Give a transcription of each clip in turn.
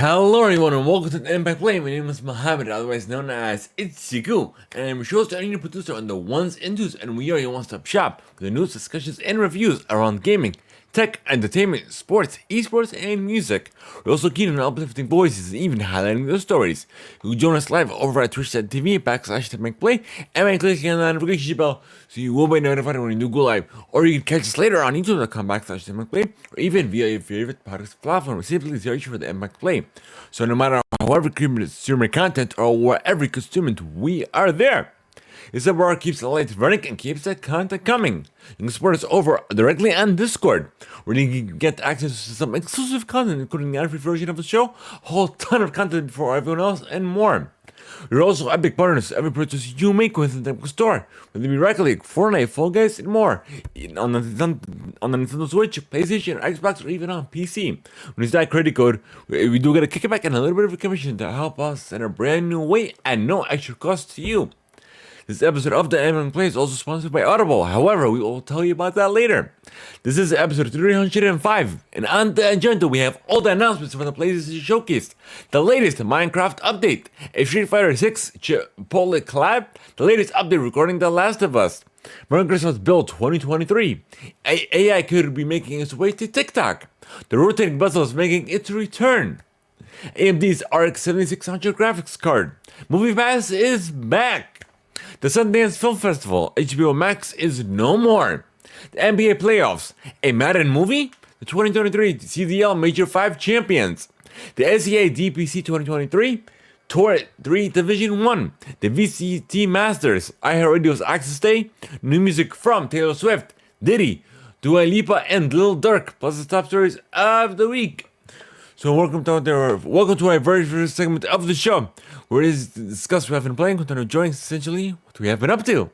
Hello everyone and welcome to Theimpactplay. My name is Mohammed, otherwise known as Itsiku, and I'm your host and producer on the ones and twos, and we are your one-stop shop with the news, discussions, and reviews around gaming, tech, entertainment, sports, esports, and music. We're also keen on uplifting voices and even highlighting those stories. You can join us live over at twitch.tv/Theimpactplay and by clicking on the notification bell so you will be notified when we do go live. Or you can catch us later on youtube.com/Theimpactplay or even via your favorite podcast platform. Simply search for the Theimpactplay. So no matter however you consume your content or wherever you consume it, we are there. This is where it keeps the lights running and keeps that content coming. You can support us over directly on Discord, where you can get access to some exclusive content, including the ad-free version of the show, a whole ton of content for everyone else, and more. We're also epic partners to every purchase you make within the store, whether it be Rocket League, Fortnite, Fall Guys, and more, on the Nintendo Switch, PlayStation, Xbox, or even on PC. When you use that credit code, we do get a kickback and a little bit of a commission to help us in a brand new way at no extra cost to you. This episode of the Theimpactplay is also sponsored by Audible. However, we will tell you about that later. This is episode 305, and on the agenda we have all the announcements from the PlayStation Showcase, the latest Minecraft update, a Street Fighter 6 Chipotle collab, the latest update regarding The Last of Us, Merry Christmas Build 2023, AI could be making its way to TikTok, the rotating bezel is making its return, AMD's RX 7600 graphics card, Movie Pass is back, the Sundance Film Festival, HBO Max is no more. The NBA playoffs, a Madden movie, the 2023 CDL Major 5 champions, the SEA DPC 2023, Tour 3 Division 1, the VCT Masters, iHeartRadio's Access Day, new music from Taylor Swift, Diddy, Dua Lipa, and Lil Durk, plus the top stories of the week. So welcome to our very first segment of the show, where it is to discuss what we have been playing, continue enjoying essentially what we have been up to.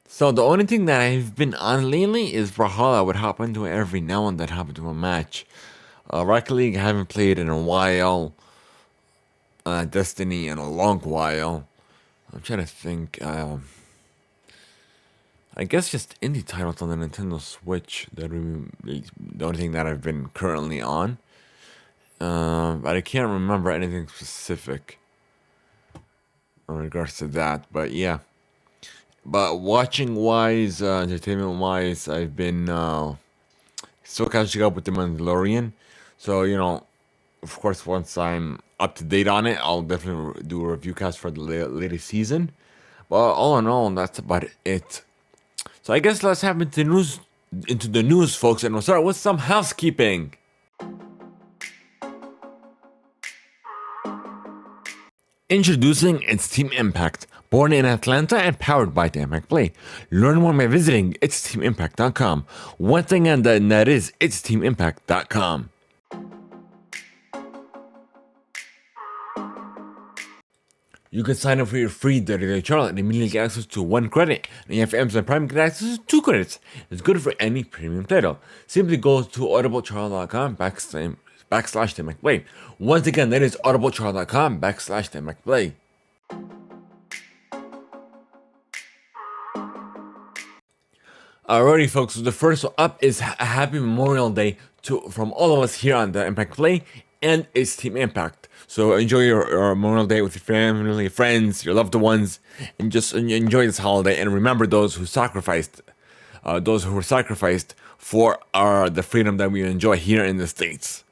So the only thing that I've been on lately is Brawlhalla. I would hop into it every now and then, hop into a match. Rocket League I haven't played in a while. Destiny in a long while. I'm trying to think. I guess just indie titles on the Nintendo Switch. That would be the only thing that I've been currently on. But I can't remember anything specific in regards to that. But yeah. But watching wise, entertainment wise, I've been still catching up with The Mandalorian. So, of course, once I'm up to date on it, I'll definitely do a review cast for the latest season. But all in all, that's about it. So I guess let's hop into the news, folks, and we'll start with some housekeeping. Introducing its Team Impact, born in Atlanta and powered by Theimpactplay. Learn more by visiting itsteamimpact.com. One thing and that is itsteamimpact.com. You can sign up for your free 30-day trial and immediately get access to 1 credit. And if Amazon Prime, get access to 2 credits. It's good for any premium title. Simply go to audibletrial.com/Theimpactplay. Once again, that is audibletrial.com/Theimpactplay. Alrighty, folks, so the first up is a happy Memorial Day from all of us here on the Theimpactplay and its Team Impact. So enjoy your Memorial Day with your family, friends, your loved ones, and just enjoy this holiday. And remember those who were sacrificed for the freedom that we enjoy here in the States.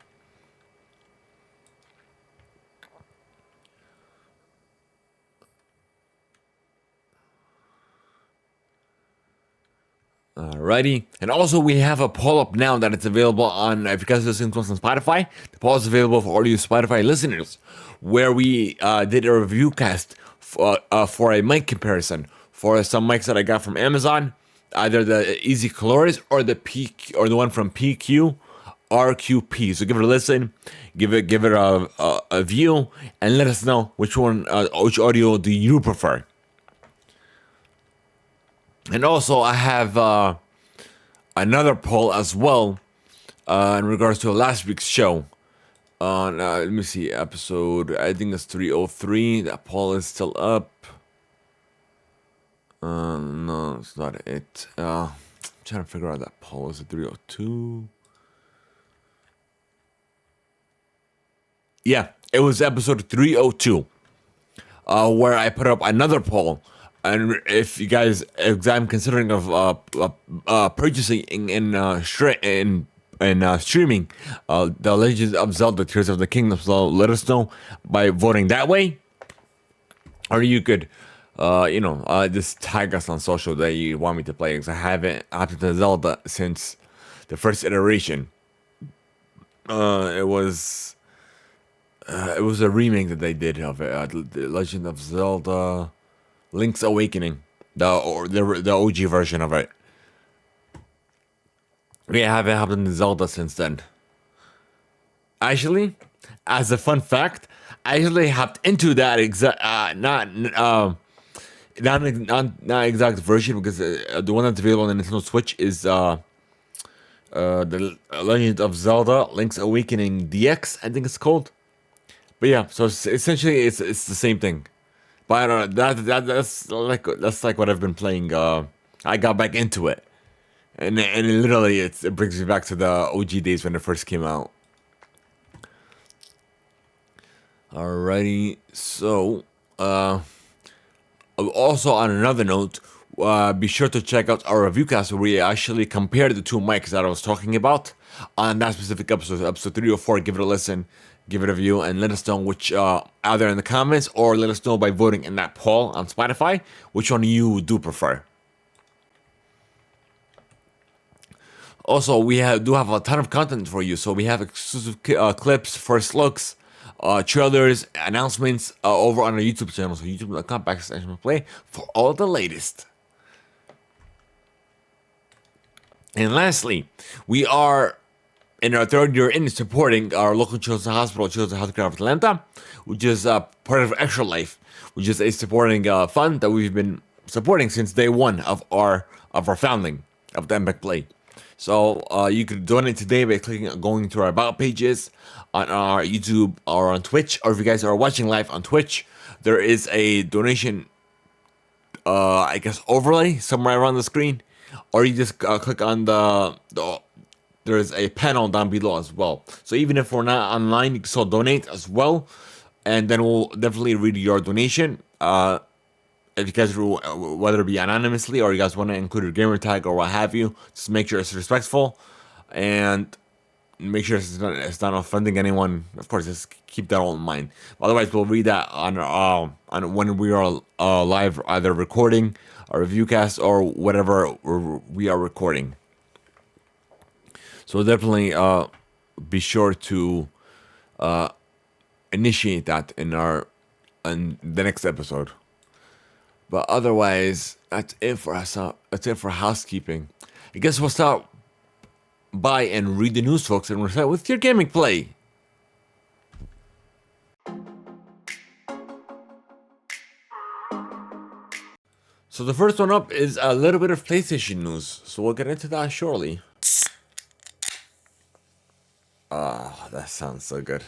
Alrighty, and also we have a poll up now that it's available on, if you guys listen to us on Spotify, the poll is available for all you Spotify listeners, where we did a review cast for a mic comparison for some mics that I got from Amazon, either the Easy Colores or the one from PQ RQP. So give it a listen, give it a view, and let us know which audio do you prefer. And also, I have another poll as well in regards to last week's show. Let me see, episode, I think it's 303. That poll is still up. No, it's not it. trying to figure out that poll. Is it 302? Yeah, it was episode 302, where I put up another poll. And if you guys, if I'm considering of purchasing in streaming the Legends of Zelda: Tears of the Kingdom, so let us know by voting that way, or you could, just tag us on social that you want me to play. Because I haven't opted to Zelda since the first iteration. It was a remake that they did of it, the Legend of Zelda: Link's Awakening, the OG version of it. We haven't happened to Zelda since then. Actually, as a fun fact, I actually hopped into that not exact version, because the one that's available on the Nintendo Switch is the Legend of Zelda: Link's Awakening DX, I think it's called. But yeah, so essentially it's the same thing. But I don't know, that's like what I've been playing. I got back into it, and literally it brings me back to the OG days when it first came out. Alrighty, so also on another note, be sure to check out our review cast where we actually compared the two mics that I was talking about on that specific episode, episode 304. Give it a listen, give it a view, and let us know which, either in the comments or let us know by voting in that poll on Spotify, which one you do prefer. Also, we do have a ton of content for you. So we have exclusive clips, first looks, trailers, announcements over on our YouTube channel. So youtube.com/Theimpactplay for all the latest. And lastly, we are in our third year in supporting our local children's hospital, Children's Healthcare of Atlanta, which is part of Extra Life, which is a supporting fund that we've been supporting since day one of our founding of Theimpactplay. So you could donate today by going to our about pages on our YouTube or on Twitch, or if you guys are watching live on Twitch, there is a donation, overlay somewhere around the screen, or you just click on there's a panel down below as well. So even if we're not online, you can still donate as well, and then we'll definitely read your donation. If you guys, whether it be anonymously or you guys want to include your gamer tag or what have you, just make sure it's respectful and make sure it's not offending anyone. Of course, just keep that all in mind. Otherwise, we'll read that on when we are live, either recording a review cast or whatever we are recording. So definitely be sure to initiate that in the next episode. But otherwise, that's it for us. That's it for housekeeping. I guess we'll start by and read the news, folks, and we'll start with your gaming play. So the first one up is a little bit of PlayStation news. So we'll get into that shortly. That sounds so good.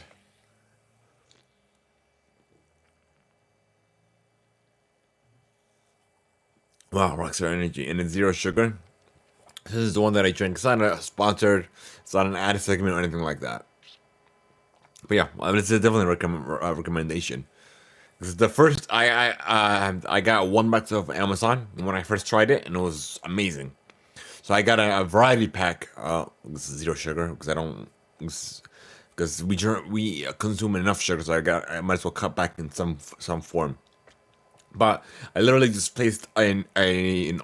Wow, Rockstar Energy, and it's zero sugar. This is the one that I drink. It's not a sponsored, it's not an ad segment or anything like that. But yeah, it's definitely a recommendation. This is the first I got one box of Amazon when I first tried it, and it was amazing. So I got a variety pack. This is zero sugar because I don't, because we consume enough sugar, so I might as well cut back in some form. But I literally just placed an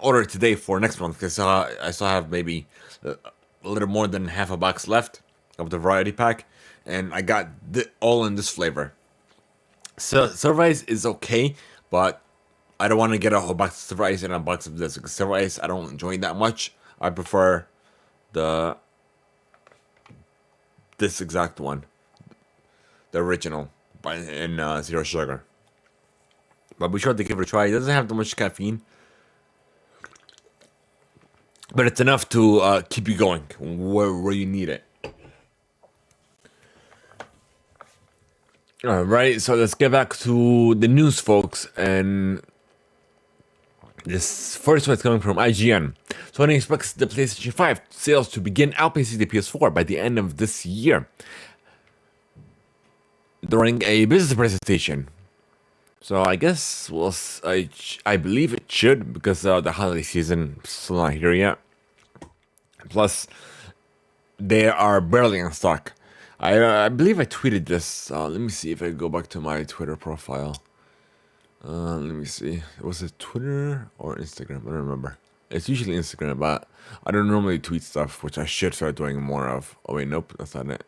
order today for next month because I still have maybe a little more than half a box left of the variety pack, and I got all in this flavor. So Silver Ice is okay, but I don't want to get a whole box of Silver Ice and a box of this because Silver Ice I don't enjoy that much. I prefer this exact one, the original, in zero sugar. But be sure to give it a try. It doesn't have too much caffeine, but it's enough to keep you going where you need it. All right, so let's get back to the news, folks. And This first one is coming from IGN. Sony expects the PlayStation 5 sales to begin outpacing the PS4 by the end of this year during a business presentation. So I guess I believe it should, because the holiday season is still not here yet. Plus, they are barely in stock. I believe I tweeted this. Let me see if I go back to my Twitter profile. Let me see. Was it Twitter or Instagram? I don't remember. It's usually Instagram, but I don't normally tweet stuff, which I should start doing more of. Oh wait, nope, that's not it.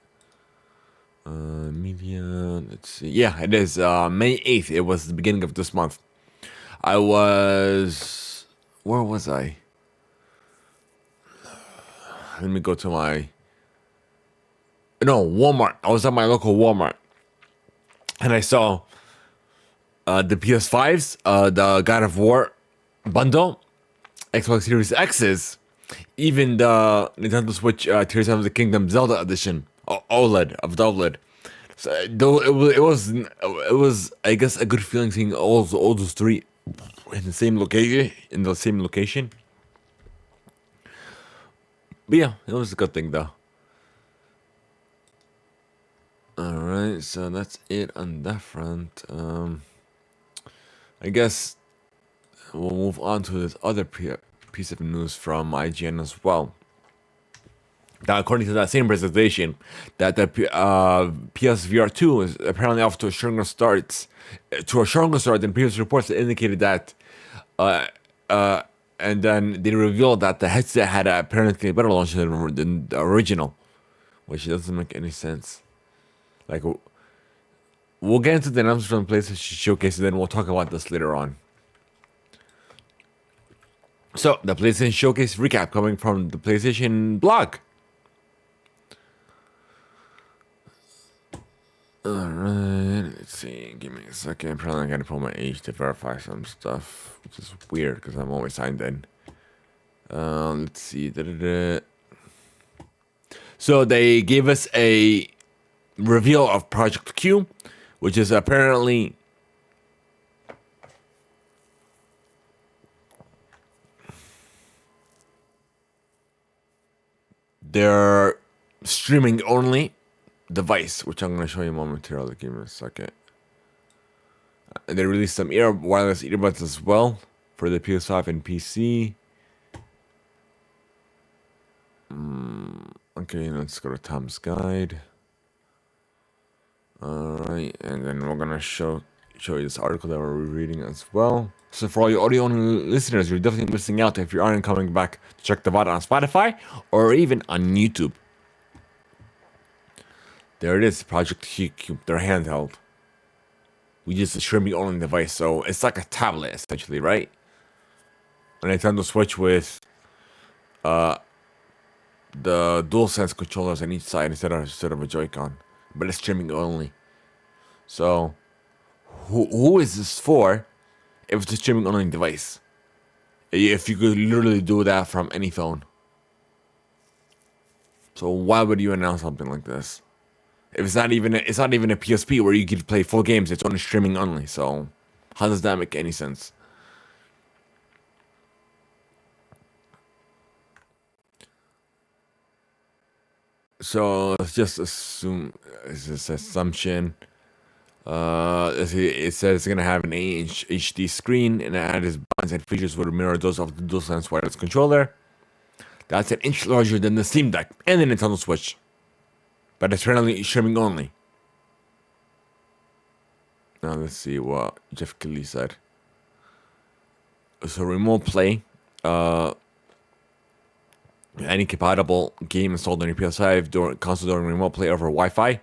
Media. Let's see. Yeah, it is May 8th. It was the beginning of this month. I was. Where was I? Let me go to my. No, Walmart. I was at my local Walmart, and I saw the PS5s, the God of War bundle, Xbox Series X's, even the Nintendo Switch Tears of the Kingdom Zelda edition, OLED of the OLED. So though it was I guess a good feeling seeing all those three in the same location. But yeah, it was a good thing though. All right, so that's it on that front. I guess we'll move on to this other piece of news from IGN as well. Now, according to that same presentation, that the PSVR 2 is apparently off to a stronger start, than previous reports that indicated that. Uh, and then they revealed that the headset had apparently a better launch than the original, which doesn't make any sense. Like, we'll get into the announcement from PlayStation Showcase, and then we'll talk about this later on. So, the PlayStation Showcase recap coming from the PlayStation blog. Alright, let's see. Give me a second. Apparently, I gotta put my age to verify some stuff, which is weird because I'm always signed in. Let's see. So, they gave us a reveal of Project Q, which is apparently their streaming only device, which I'm going to show you momentarily. Give me a second. They released some wireless earbuds as well for the PS5 and PC. Okay, let's go to Tom's Guide. Alright, and then we're gonna show you this article that we're reading as well. So for all your audio only listeners, you're definitely missing out if you aren't coming back to check the VOD on Spotify or even on YouTube. There it is, Project Q. They're handheld. We use a streaming only device, so it's like a tablet essentially, right? A Nintendo Switch with the DualSense controllers on each side instead of a Joy-Con, but it's streaming only. So, who is this for? If it's a streaming only device, if you could literally do that from any phone, so why would you announce something like this? If it's not even a PSP where you could play full games, it's only streaming only. So, how does that make any sense? So let's just assume it's this assumption. It says it's gonna have an 8-inch HD screen and it added buttons and features would mirror those of the DualSense wireless controller. That's an inch larger than the Steam Deck and the Nintendo Switch, but it's currently streaming only. Now let's see what Jeff Keighley said. So remote play, any compatible game installed on your PS5 console during remote play over Wi-Fi,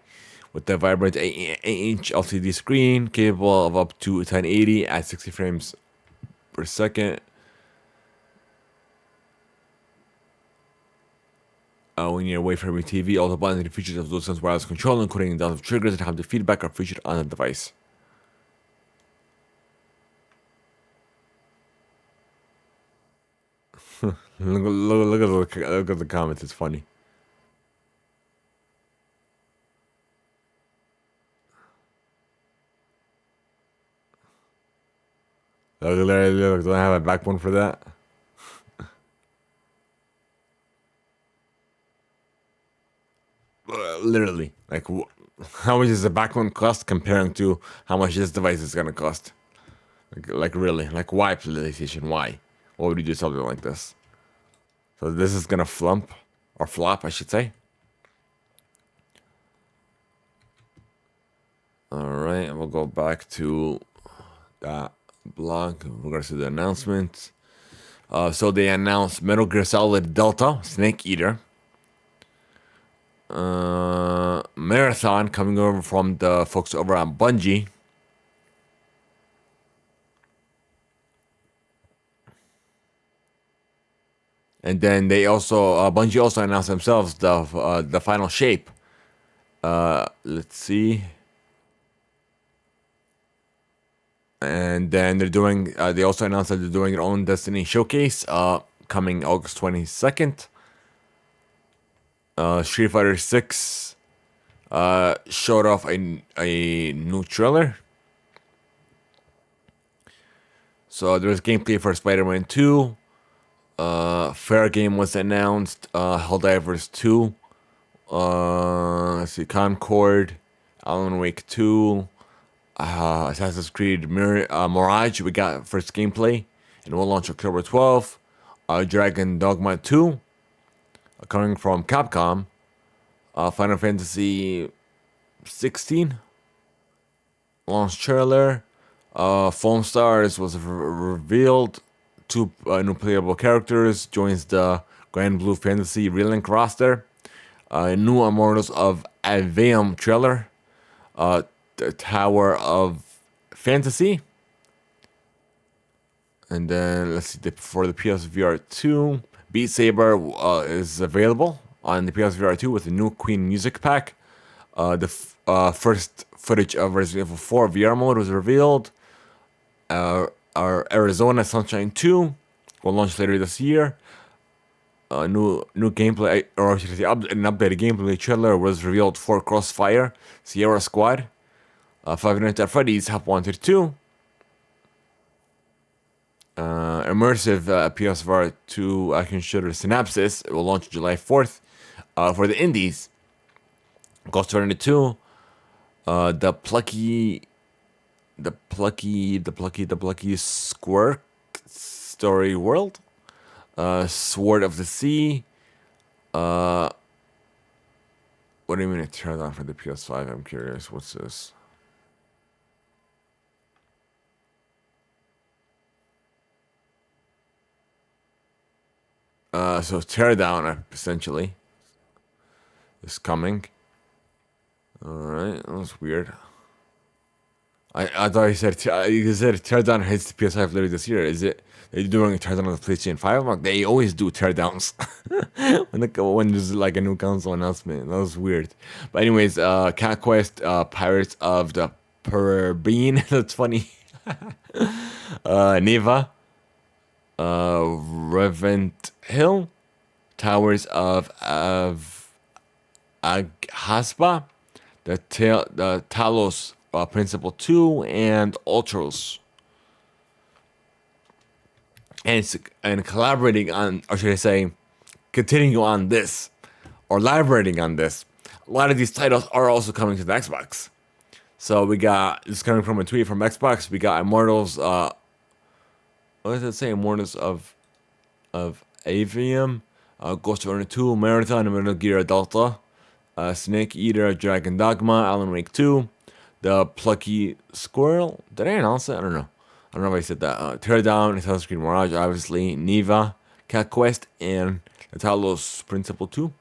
with the vibrant 8-inch LCD screen capable of up to 1080 at 60 frames per second. When you're away from your TV, all the buttons and features of DualSense wireless control, including the of triggers and haptic feedback, are featured on the device. look at the comments. It's funny. Look, don't I have a backbone for that? Literally, like, how much does the backbone cost comparing to how much this device is gonna cost? Like really, like why PlayStation? Why? Why would you do something like this? So this is gonna flump or flop, I should say. All right, we'll go back to that blog in regards to the announcement. So they announced Metal Gear Solid Delta, Snake Eater, Marathon coming over from the folks over on Bungie. And then they also Bungie also announced themselves the final shape. Let's see. And then they're doing. They also announced that they're doing their own Destiny showcase. Coming August 22nd. Street Fighter 6 showed off a new trailer. So there's gameplay for Spider-Man 2. Fair Game was announced. Helldivers 2. Let's see, Concord, Alan Wake 2, Assassin's Creed Mirage. We got first gameplay, and will launch October 12th. Dragon Dogma 2, coming from Capcom. Final Fantasy 16 launch trailer. Foam Stars was revealed. Two new playable characters joins the Grand Blue Fantasy Relink roster. New Immortals of Aveum trailer. The Tower of Fantasy. And then let's see, for the PSVR 2, Beat Saber is available on the PSVR 2 with the new Queen music pack. The first footage of Resident Evil 4 VR mode was revealed. Our Arizona Sunshine 2 will launch later this year. New gameplay, or I should say, an updated gameplay trailer was revealed for Crossfire, Sierra Squad, Five Nights at Freddy's, Help Wanted 2, immersive PSVR 2 action shooter Synapses. It will launch July 4th. For the indies, Ghost Runner 2, the plucky Squirk Story World, Sword of the Sea. What do you mean it turned on for the PS5? I'm curious. What's this? So Teardown essentially is coming. All right, that was weird. I thought you said Teardown hits the PS5 later this year. Is it? Are you doing a teardown on the PlayStation 5? Like, they always do teardowns when there's like a new console announcement. That was weird. But anyways, Cat Quest, Pirates of the Caribbean. That's funny. Neva, Revent Hill, Towers of Aghasba, the Talos Principle 2, and Ultros. And collaborating on, or should I say, continuing on this, or elaborating on this, a lot of these titles are also coming to the Xbox. So we got, this is coming from a tweet from Xbox, we got Immortals, what does it say? Immortals of Avium, Ghost Runner 2, Marathon, Metal Gear Delta, Snake Eater, Dragon Dogma, Alan Wake 2, the Plucky Squirrel. Did I announce it? I don't know. I don't know if I said that. Teardown, Assassin's Creed Mirage, obviously, Neva, Cat Quest, and the Talos Principle 2.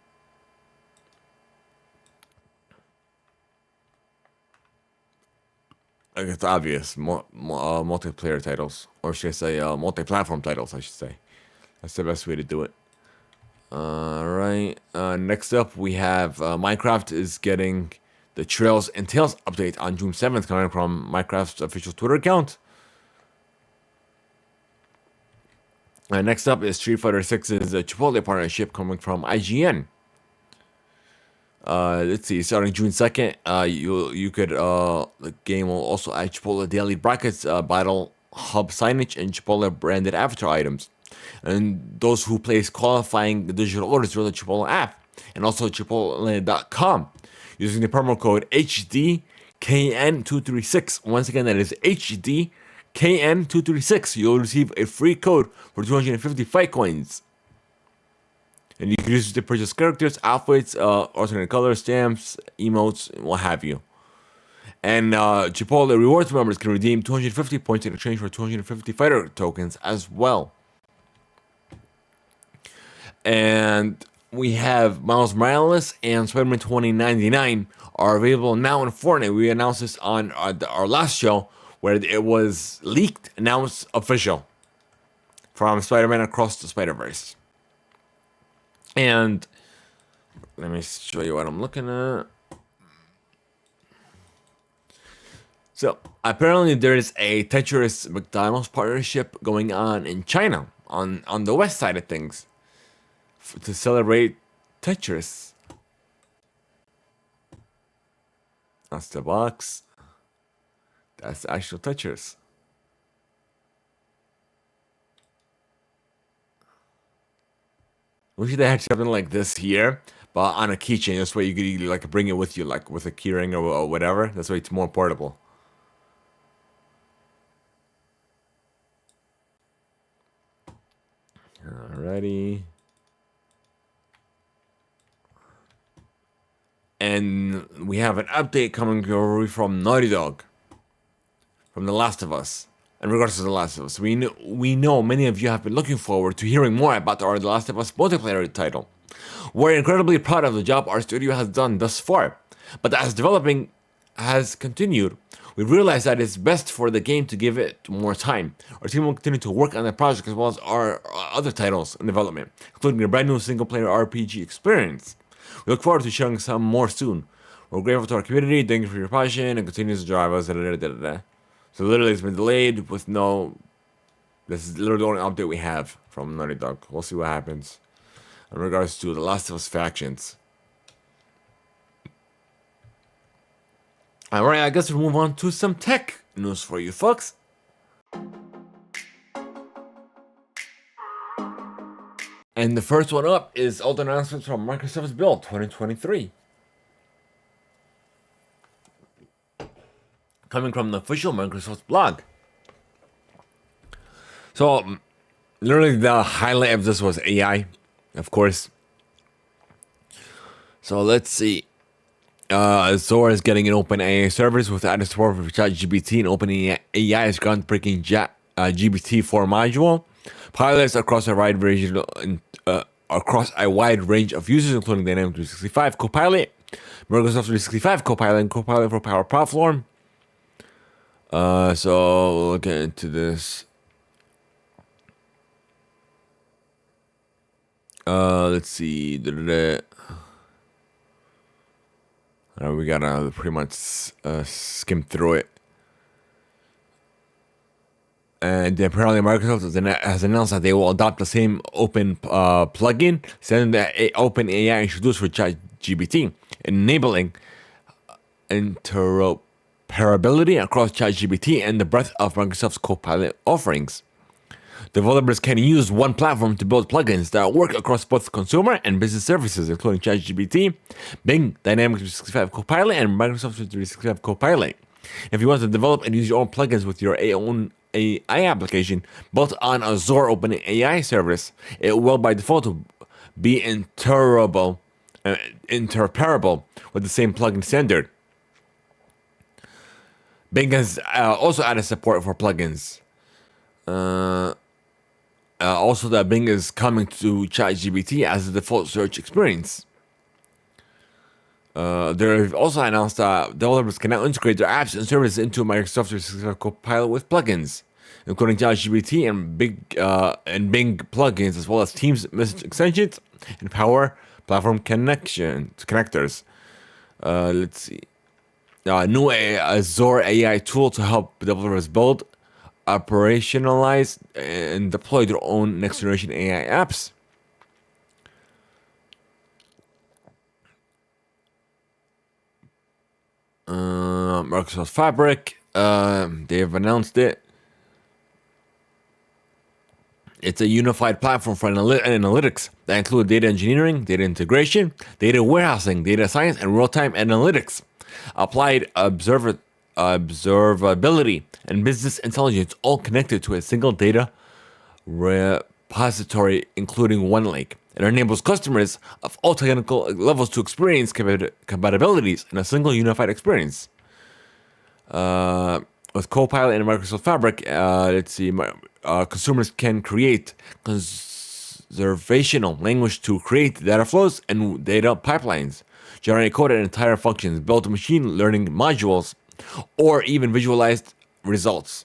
I guess it's obvious. Multiplayer titles. Or should I say, multi-platform titles, I should say. That's the best way to do it. Alright. Next up, we have Minecraft is getting the Trails and Tales update on June 7th, coming from Minecraft's official Twitter account. Next up is Street Fighter 6's Chipotle partnership coming from IGN. Let's see, starting June 2nd, you could the game will also add Chipotle daily brackets, battle hub signage and Chipotle branded avatar items. And those who place qualifying digital orders through the Chipotle app and also Chipotle.com using the promo code HDKN236. Once again, that is HDKN236. You'll receive a free code for 250 fight coins. And you can use it to purchase characters, outfits, alternate colors, stamps, emotes, what have you. And Chipotle Rewards members can redeem 250 points in exchange for 250 fighter tokens as well. And we have Miles Morales and Spider-Man 2099 are available now in Fortnite. We announced this on our last show where it was leaked, and now it's official from Spider-Man Across the Spider-Verse. And let me show you what I'm looking at. So apparently there is a Tetris McDonald's partnership going on in China on the west side of things to celebrate Tetris. That's the box. That's the actual Tetris. Wish they had something like this here, but on a keychain. This way you could like bring it with you, like with a keyring or whatever. That's why it's more portable. Alrighty. And we have an update coming from Naughty Dog, from The Last of Us. In regards to The Last of Us, we know many of you have been looking forward to hearing more about our The Last of Us multiplayer title. We're incredibly proud of the job our studio has done thus far, but as developing has continued, we realized that it's best for the game to give it more time. Our team will continue to work on the project as well as our other titles in development, including a brand new single-player RPG experience. We look forward to sharing some more soon. We're grateful to our community, thank you for your passion, and continues to drive us. So literally it's been delayed with no... This is literally the only update we have from Naughty Dog. We'll see what happens in regards to The Last of Us factions. Alright, I guess we'll move on to some tech news for you folks. And the first one up is all the announcements from Microsoft's Build 2023. Coming from the official Microsoft blog. So, literally the highlight of this was AI, of course. So let's see. Zora is getting an OpenAI service with added support for ChatGPT, and OpenAI's groundbreaking GPT-4 module. Pilots across a wide range of users, including Dynamics 365 Copilot, Microsoft 365 Copilot, and Copilot for Power Platform. So we'll get into this. Let's see. We gotta pretty much skim through it. And apparently Microsoft has announced that they will adopt the same open plugin same that OpenAI introduced for ChatGPT, enabling interoperability across ChatGPT and the breadth of Microsoft's Copilot offerings. Developers can use one platform to build plugins that work across both consumer and business services, including ChatGPT, Bing, Dynamics 365 Copilot, and Microsoft 365 Copilot. If you want to develop and use your own plugins with your own AI application built on a Zora OpenAI service, it will by default be interoperable with the same plugin standard. Bing has also added support for plugins. Also, that Bing is coming to ChatGPT as the default search experience. They've also announced that developers can now integrate their apps and services into Microsoft 365 Copilot with plugins, including ChatGPT and Bing plugins, as well as Teams message extensions and Power Platform connectors. Let's see. New Zora AI tool to help developers build, operationalize, and deploy their own next generation AI apps. Microsoft Fabric, they have announced it. It's a unified platform for analytics that include data engineering, data integration, data warehousing, data science, and real-time analytics. Applied observability and business intelligence all connected to a single data repository, including one lake. It enables customers of all technical levels to experience compatibilities in a single unified experience. With Copilot and Microsoft Fabric, consumers can create conservational language to create data flows and data pipelines, generate code and entire functions, build machine learning modules, or even visualized results.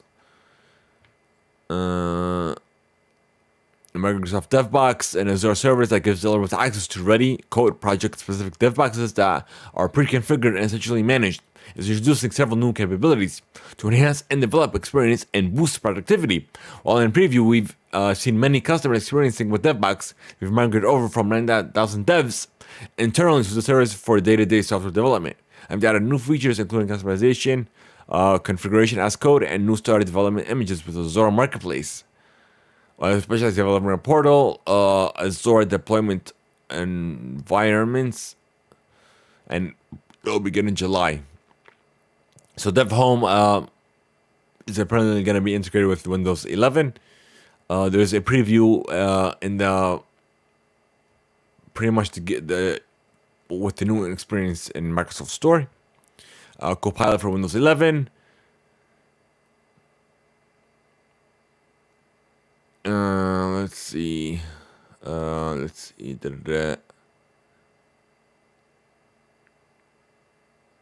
Microsoft DevBox and Azure servers that gives developers access to ready code project-specific DevBoxes that are pre-configured and essentially managed. Is introducing several new capabilities to enhance and develop experience and boost productivity. While in preview, we've seen many customers experiencing with DevBox. We've migrated over from 9,000 devs internally to the service for day-to-day software development. I've added new features including customization, configuration as code, and new starter development images with Azure Marketplace. Specialized development portal, Azure deployment environments, and it'll begin in July. So Dev Home is apparently going to be integrated with Windows 11. There's a preview in the pretty much to get with the new experience in Microsoft Store. Copilot for Windows 11. Let's see.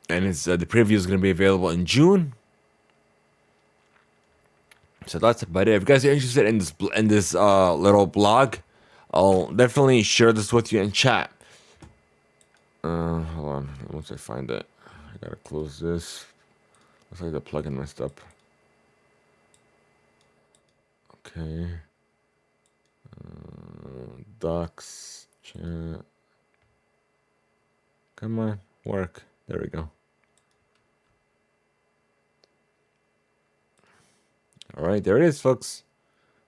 And it's the preview is going to be available in June. So that's about it. If you guys are interested in this little blog, I'll definitely share this with you in chat. Hold on. Once I find it, I gotta close this. Looks like the plugin messed up. Okay. Docs, chat. Come on, work. There we go. All right, there it is, folks.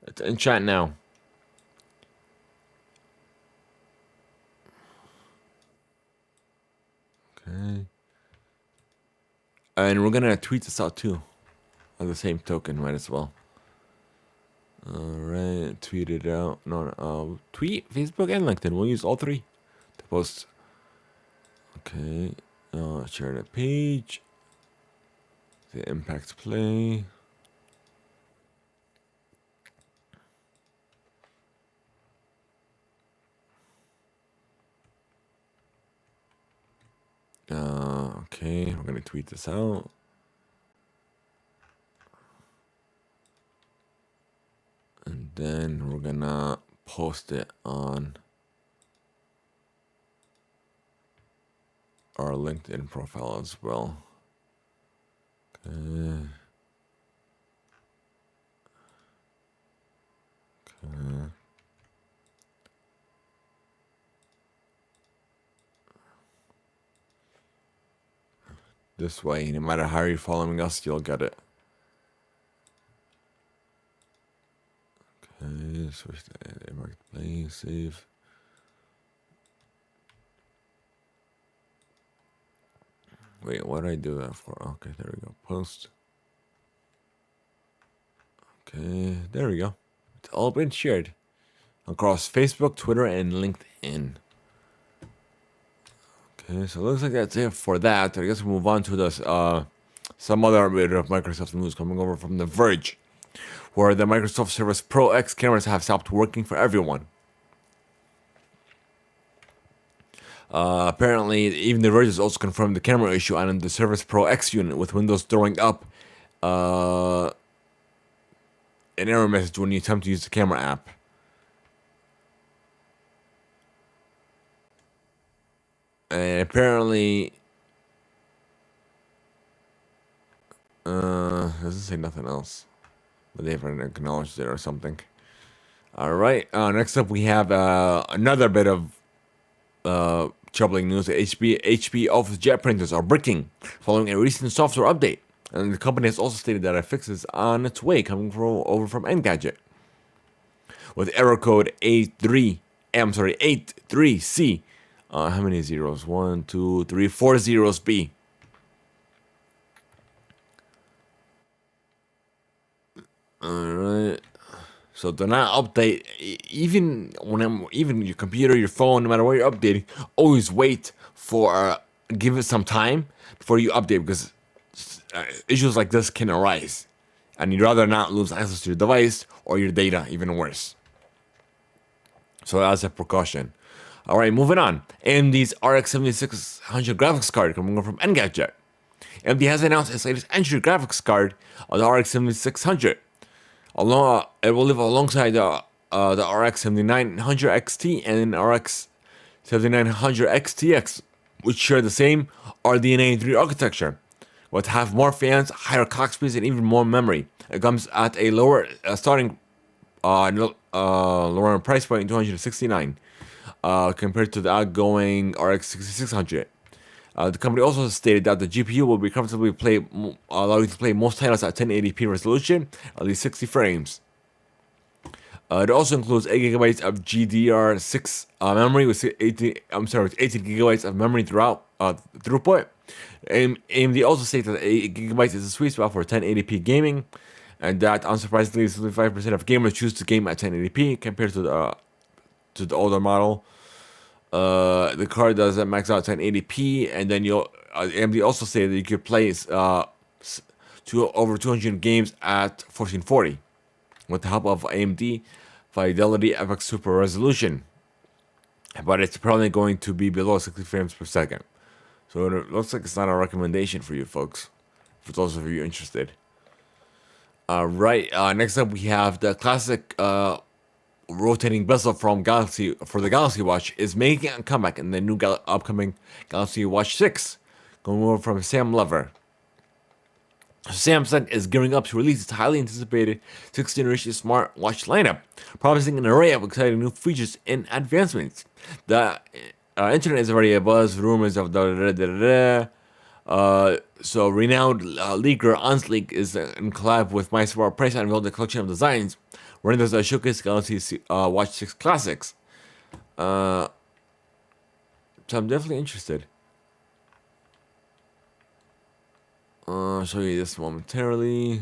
It's in chat now. Okay. And we're gonna tweet this out too. On the same token, might as well. All right, tweet it out. No, tweet, Facebook, and LinkedIn. We'll use all three to post. Okay. Share the page. Theimpactplay. Okay, we're gonna tweet this out. And then we're gonna post it on our LinkedIn profile as well. Okay. Okay. This way, no matter how you're following us, you'll get it. Okay, switch to Marketplace, save. Wait, what did I do that for? Okay, there we go. Post. Okay, there we go. It's all been shared across Facebook, Twitter, and LinkedIn. Okay, so it looks like that's it for that. I guess we'll move on to this some other bit of Microsoft news coming over from The Verge, where the Microsoft Surface Pro X cameras have stopped working for everyone. Apparently, even The Verge has also confirmed the camera issue on the Surface Pro X unit, with Windows throwing up an error message when you attempt to use the camera app. And apparently, doesn't say nothing else, but they haven't acknowledged it or something. All right. Next up, we have another bit of troubling news. HP OfficeJet printers are bricking following a recent software update, and the company has also stated that a fix is on its way, coming over from Engadget. with error code A3C. How many zeros? 1, 2, 3, 4 zeros B. Alright. So do not update, even your computer, your phone, no matter what you're updating. Always wait for give it some time before you update, because issues like this can arise, and you'd rather not lose access to your device or your data, even worse. So that's a precaution. All right, moving on. AMD's RX 7600 graphics card coming from Engadget. AMD has announced its latest entry graphics card, the RX 7600. It will live alongside the RX 7900 XT and RX 7900 XTX, which share the same RDNA 3 architecture, but have more fans, higher clock speeds, and even more memory. It comes at a lower starting lower price point, $269, compared to the outgoing RX 6600. The company also stated that the GPU will be comfortably allow you to play most titles at 1080p resolution, at least 60 frames. It also includes 8 gigabytes of GDR6 memory with 18 gigabytes of memory throughput. AMD also stated that 8 gigabytes is a sweet spot for 1080p gaming, and that unsurprisingly, 75% of gamers choose to game at 1080p compared to the older model. The card doesn't max out 1080p, and then AMD also say that you could play over 200 games at 1440 with the help of AMD Fidelity FX Super Resolution, but it's probably going to be below 60 frames per second. So it looks like it's not a recommendation for you folks, for those of you interested. Right. Next up, we have the classic rotating bezel from the Galaxy Watch is making a comeback in the new upcoming Galaxy Watch 6, going over from Sam Lover. Samsung is gearing up to release its highly anticipated 6th generation smartwatch lineup, promising an array of exciting new features and advancements. The internet is already abuzz, rumors of so renowned leaker Onsleek is in collab with My Smart Price unveiled a collection of designs wherein there's a showcase Galaxy Watch 6 classics. So I'm definitely interested. I'll show you this momentarily.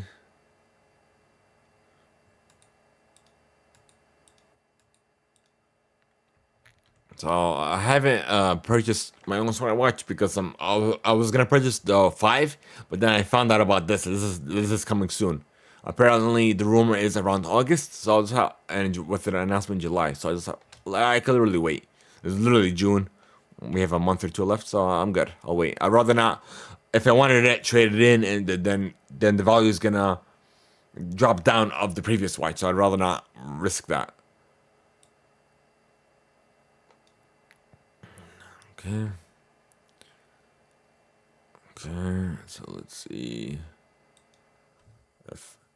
So I haven't purchased my own smartwatch because I was gonna purchase the 5, but then I found out about this. This is coming soon. Apparently, the rumor is around August, so I'll just and with an announcement in July. So I could literally wait. It's literally June. We have a month or two left, so I'm good. I'll wait. I'd rather not. If I wanted it, trade it in, and then the value is gonna drop down of the previous watch. So I'd rather not risk that. Okay. Okay. So let's see.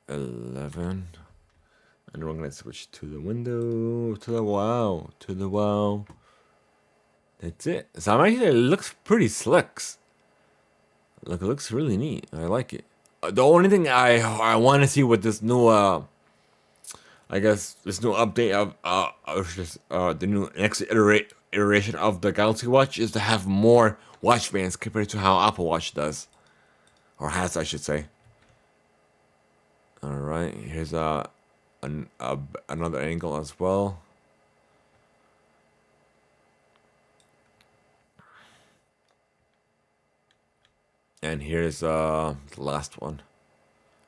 F11. And we're gonna switch to the window, to the wow. That's it. So it looks pretty slick. Look, it looks really neat. I like it. The only thing I want to see with this new this new update of the new next iteration of the Galaxy Watch is to have more watch bands compared to how Apple Watch does, or has, I should say. All right, here's another angle as well. And here's the last one.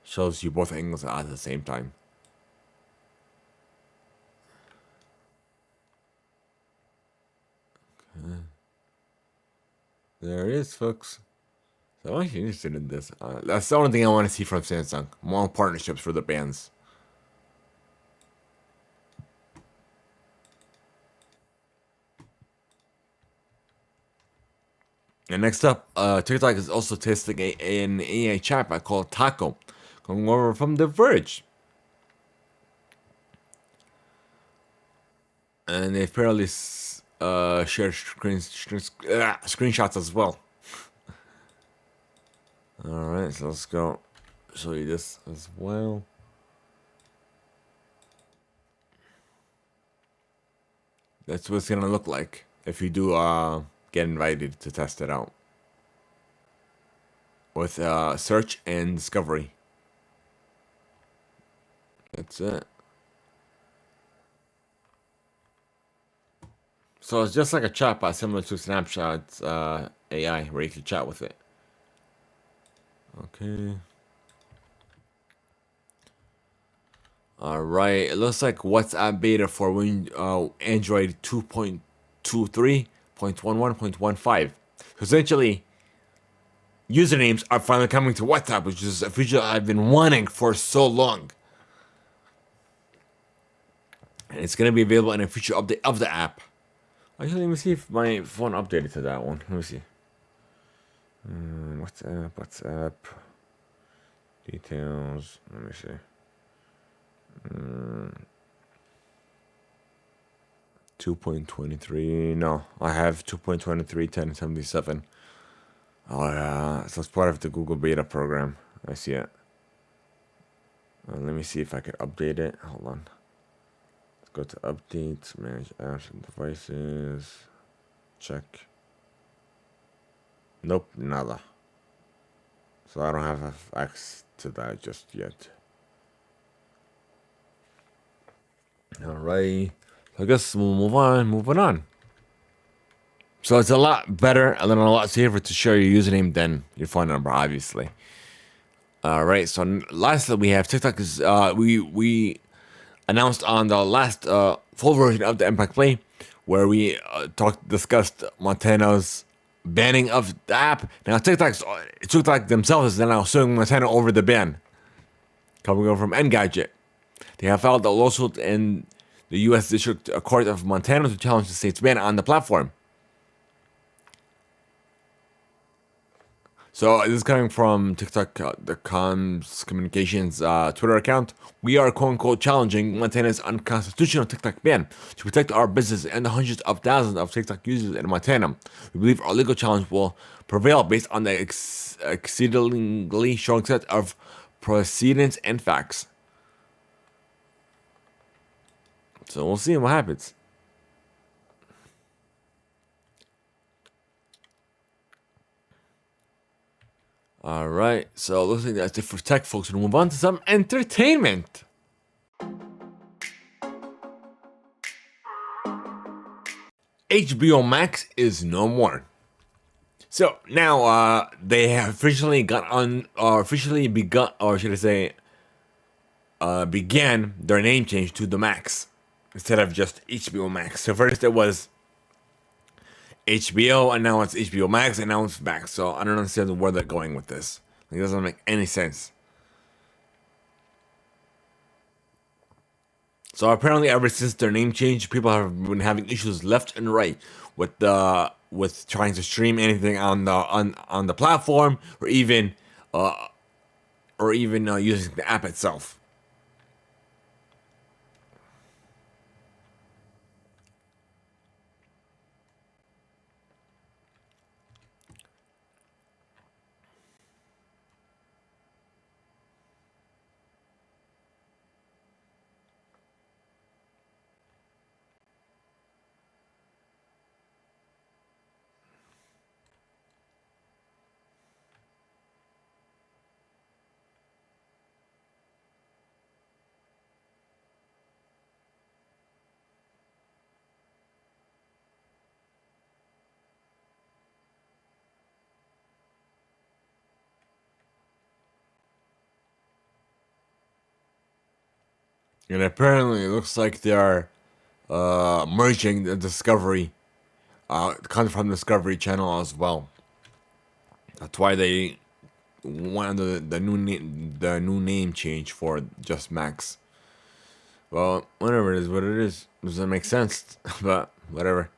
Shows you both angles at the same time. Okay. There it is, folks. So I'm actually interested in this. That's the only thing I want to see from Samsung. More partnerships for the bands. And next up, TikTok is also testing an AI chatbot called Taco, coming over from The Verge. And they apparently share screenshots as well. Alright, so let's go show you this as well. That's what it's gonna look like if you do get invited to test it out with search and discovery. That's it. So it's just like a chatbot similar to Snapchat's AI, where you can chat with it. Okay. All right. It looks like WhatsApp beta for Android 2.23.11.15. So essentially, usernames are finally coming to WhatsApp, which is a feature I've been wanting for so long. And it's going to be available in a future update of the app. Actually, let me see if my phone updated to that one. Let me see. WhatsApp. Details. Let me see. 2.23. No, I have 2.23.10.77. Oh, yeah. So it's part of the Google beta program. I see it. Let me see if I can update it. Hold on. Let's go to updates, manage apps and devices. Check. Nope, nada. So I don't have access to that just yet. Alright. I guess we'll moving on. So it's a lot better and then a lot safer to share your username than your phone number, obviously. Alright, so lastly we have TikTok is we announced on the last full version of the Theimpactplay where we discussed Montana's banning of the app. Now TikTok themselves is now suing Montana over the ban. Coming over from Engadget. They have filed a lawsuit in the U.S. District Court of Montana to challenge the state's ban on the platform. So this is coming from TikTok.com's communications Twitter account. We are quote-unquote challenging Montana's unconstitutional TikTok ban to protect our business and the hundreds of thousands of TikTok users in Montana. We believe our legal challenge will prevail based on the exceedingly strong set of precedents and facts. So we'll see what happens. All right, so it looks like that's it for tech, folks. We'll move on to some entertainment. HBO Max is no more. So now they have officially began their name change to the Max instead of just HBO Max. So first it was HBO, and now it's HBO Max, and now it's Max. So I don't understand where they're going with this. It doesn't make any sense. So apparently, ever since their name change, people have been having issues left and right with trying to stream anything on the platform, or even using the app itself. And apparently, it looks like they are merging the Discovery, content from Discovery Channel as well. That's why they wanted the new name change for just Max. Well, whatever it is, what it is. Doesn't make sense, but whatever.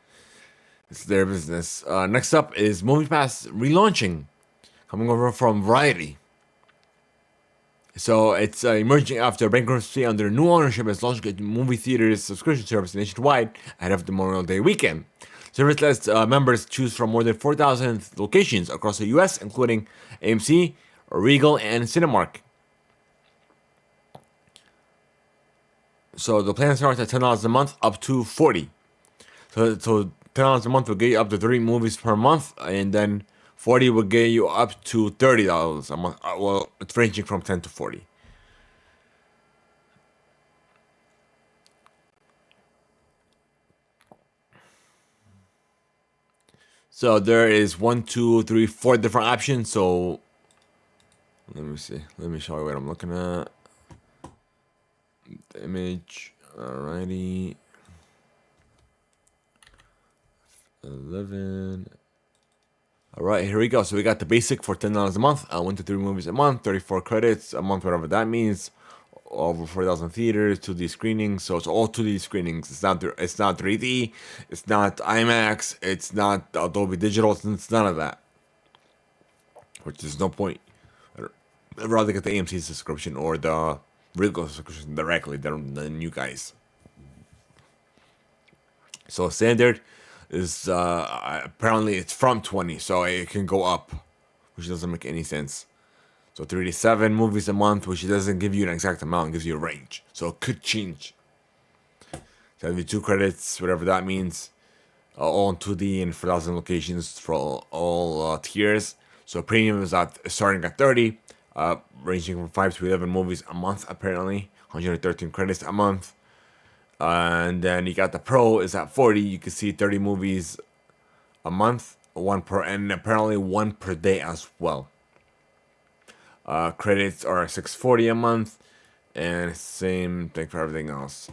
It's their business. Next up is MoviePass relaunching, coming over from Variety. So it's emerging after bankruptcy under new ownership as launching a movie theaters subscription service nationwide ahead of the Memorial Day weekend. Service lets members choose from more than 4,000 locations across the U.S., including AMC, Regal, and Cinemark. So the plan starts at $10 a month, up to $40. So $10 a month will get you up to 3 movies per month, and then 40 will get you up to $30 a month. Well, it's ranging from 10 to 40. So there is 1, 2, 3, 4 different options. So let me see. Let me show you what I'm looking at. The image. Alrighty. 11. Alright, here we go. So we got the basic for $10 a month. 1 to 3 movies a month, 34 credits a month, whatever that means. Over 4,000 theaters, 2D screenings. So it's all 2D screenings. It's not 3D. It's not IMAX. It's not Adobe Digital. It's none of that. Which is no point. I'd rather get the AMC subscription or the Regal subscription directly than you guys. So standard is apparently it's from 20, so it can go up, which doesn't make any sense. So 3 to 7 movies a month, which doesn't give you an exact amount, it gives you a range. So it could change. 72 credits, whatever that means. All in 2D and 4,000 locations for all tiers. So premium is starting at 30, ranging from 5 to 11 movies a month, apparently. 113 credits a month. And then you got the pro is at 40. You can see 30 movies a month, and apparently 1 per day as well. Credits are $640 a month, and same thing for everything else.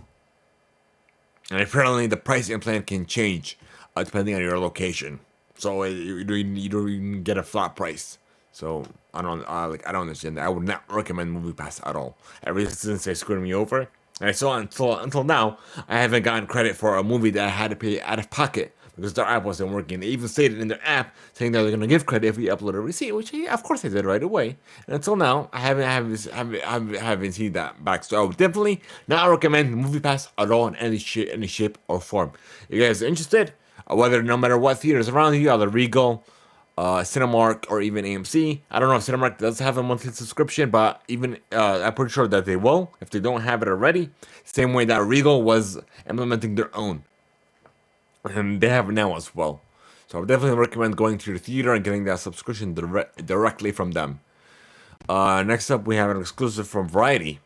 And apparently the pricing plan can change depending on your location. So you don't even get a flat price. So I don't understand that. I would not recommend MoviePass at all. Ever since they screwed me over, and so until now, I haven't gotten credit for a movie that I had to pay out of pocket because their app wasn't working. They even stated in their app saying that they're gonna give credit if we upload a receipt, which of course they did right away. And until now, I haven't seen that back. So I would definitely not recommend MoviePass at all in any shape or form. You guys are interested? Whether no matter what theaters around you, either Regal, Cinemark, or even AMC. I don't know if Cinemark does have a monthly subscription, but even I'm pretty sure that they will if they don't have it already. Same way that Regal was implementing their own, and they have it now as well. So I would definitely recommend going to your theater and getting that subscription directly from them. Next up, we have an exclusive from Variety.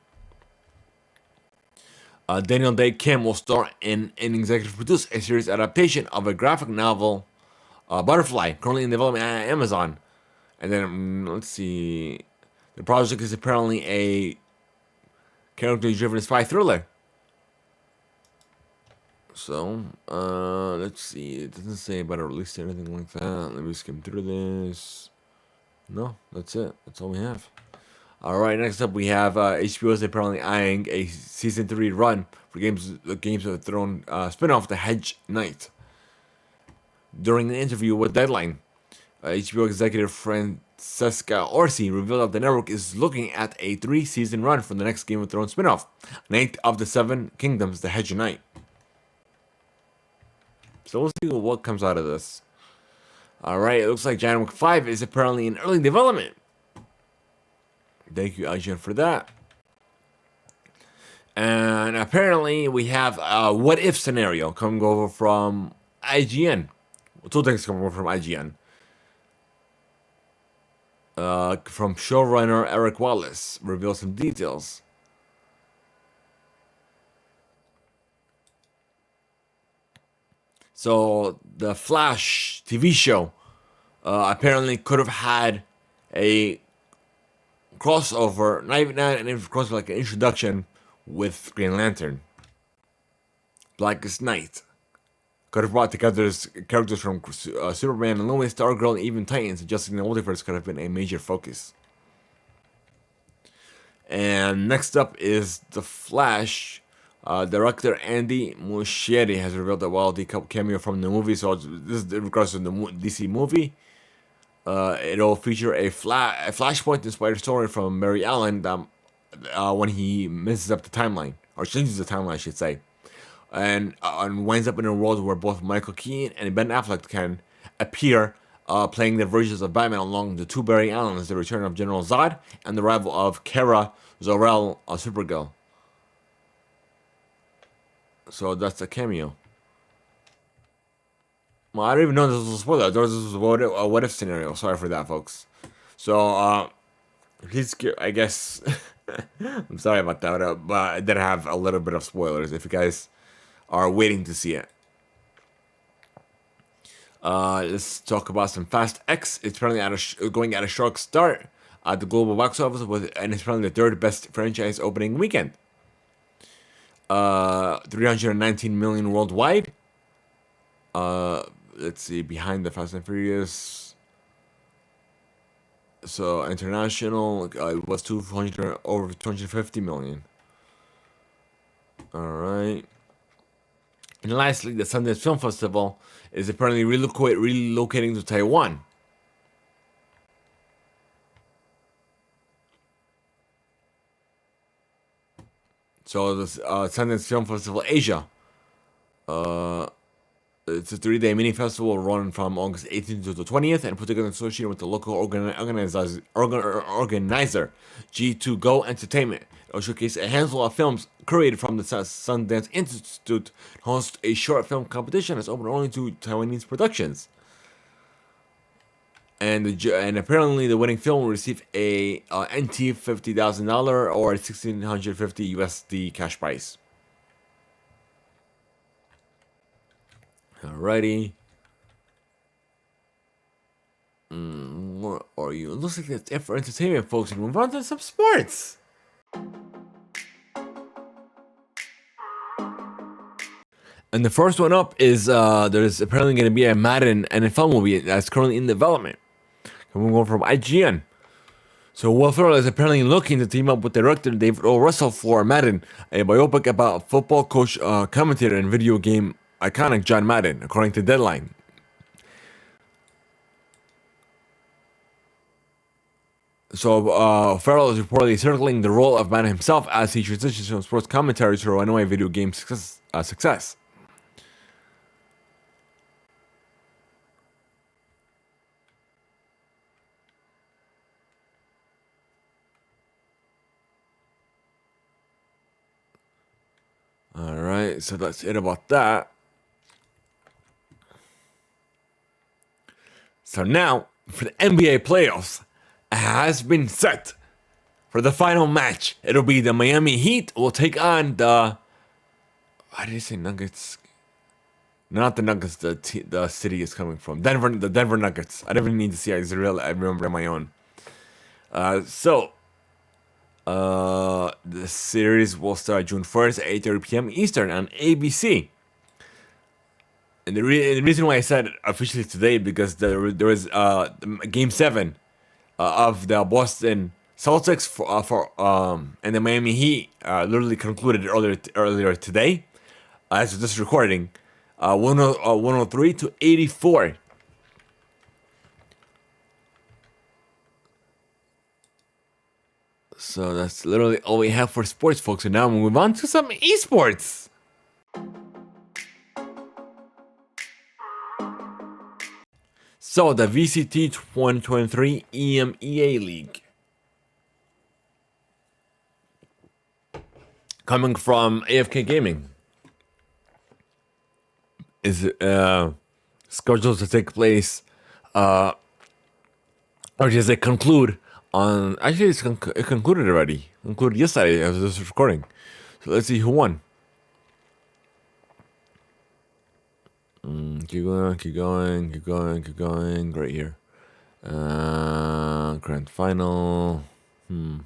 Daniel Day Kim will star in and executive produce a series adaptation of a graphic novel, Butterfly, currently in development at Amazon. And then, let's see. The project is apparently a character-driven spy thriller. So, let's see. It doesn't say about a release or anything like that. Let me skim through this. No, that's it. That's all we have. Alright, next up we have HBO is apparently eyeing a season 3 run for Games of Thrones spin-off The Hedge Knight. During an interview with Deadline, HBO executive Francesca Orsi revealed that the network is looking at a 3-season run for the next Game of Thrones spin-off, Ninth of the Seven Kingdoms, The Hedge Knight. So we'll see what comes out of this. Alright, it looks like John Wick 5 is apparently in early development. Thank you, IGN, for that. And apparently we have a what if scenario coming over from IGN. 2 things coming over from IGN. From showrunner Eric Wallace reveals some details. So the Flash TV show apparently could have had a crossover, not even crossover, like an introduction with Green Lantern, Blackest Night. Could have brought together characters from Superman and Lois, Stargirl, and even Titans. Adjusting the multiverse could have been a major focus. And next up is The Flash. Director Andy Muschietti has revealed that while the cameo from the movie, so this is in regards to the DC movie, it'll feature a Flashpoint-inspired story from Mary Allen when he messes up the timeline, or changes the timeline, I should say, and winds up in a world where both Michael Keaton and Ben Affleck can appear, playing their versions of Batman along the 2 Barry Allens, the return of General Zod, and the arrival of Kara Zor-El, Supergirl. So that's a cameo. Well, I don't even know this was a spoiler. This was a what if scenario. Sorry for that, folks. So, please, I guess. I'm sorry about that, but I did have a little bit of spoilers if you guys are waiting to see it. Let's talk about some Fast X. It's apparently going at a sharp start at the global box office, and it's probably the third best franchise opening weekend. 319 million worldwide. Let's see, behind the Fast and Furious. So international was over 250 million. All right. And lastly, the Sundance Film Festival is apparently relocating to Taiwan. So the Sundance Film Festival Asia. It's a 3-day mini festival run from August 18th to the 20th and put together in association with the local organizer G2Go Entertainment. It will showcase a handful of films curated from the Sundance Institute, host a short film competition that's open only to Taiwanese productions. And apparently the winning film will receive a NT $50,000 or 1,650 USD cash prize. Alrighty. What are you? It looks like that's it for entertainment, folks. And move on to some sports. And the first one up is there's apparently going to be a Madden NFL movie that's currently in development. Coming over from IGN. So Will Ferrell is apparently looking to team up with director David O. Russell for Madden, a biopic about football coach, commentator, and video game iconic John Madden, according to Deadline. So Ferrell is reportedly circling the role of Madden himself as he transitions from sports commentary to runaway video game success. Alright, so that's it about that. So now, for the NBA playoffs, it has been set for the final match. It'll be the Miami Heat will take on the... Why did I say Nuggets? Not the Nuggets, the city is coming from. The Denver Nuggets. I don't even need to see it. I remember on my own. The series will start June 1st at 8:30 p.m. Eastern on ABC. And the reason why I said it officially today because there was Game 7 of the Boston Celtics and the Miami Heat literally concluded earlier today as of this recording, 103 to 84. So that's literally all we have for sports, folks. And now we move on to some esports. So the VCT 2023 EMEA League. Coming from AFK Gaming. Is scheduled to take place or does it conclude on... Actually, it concluded already. Concluded yesterday as this recording. So let's see who won. Keep going. Right here. Grand final. It's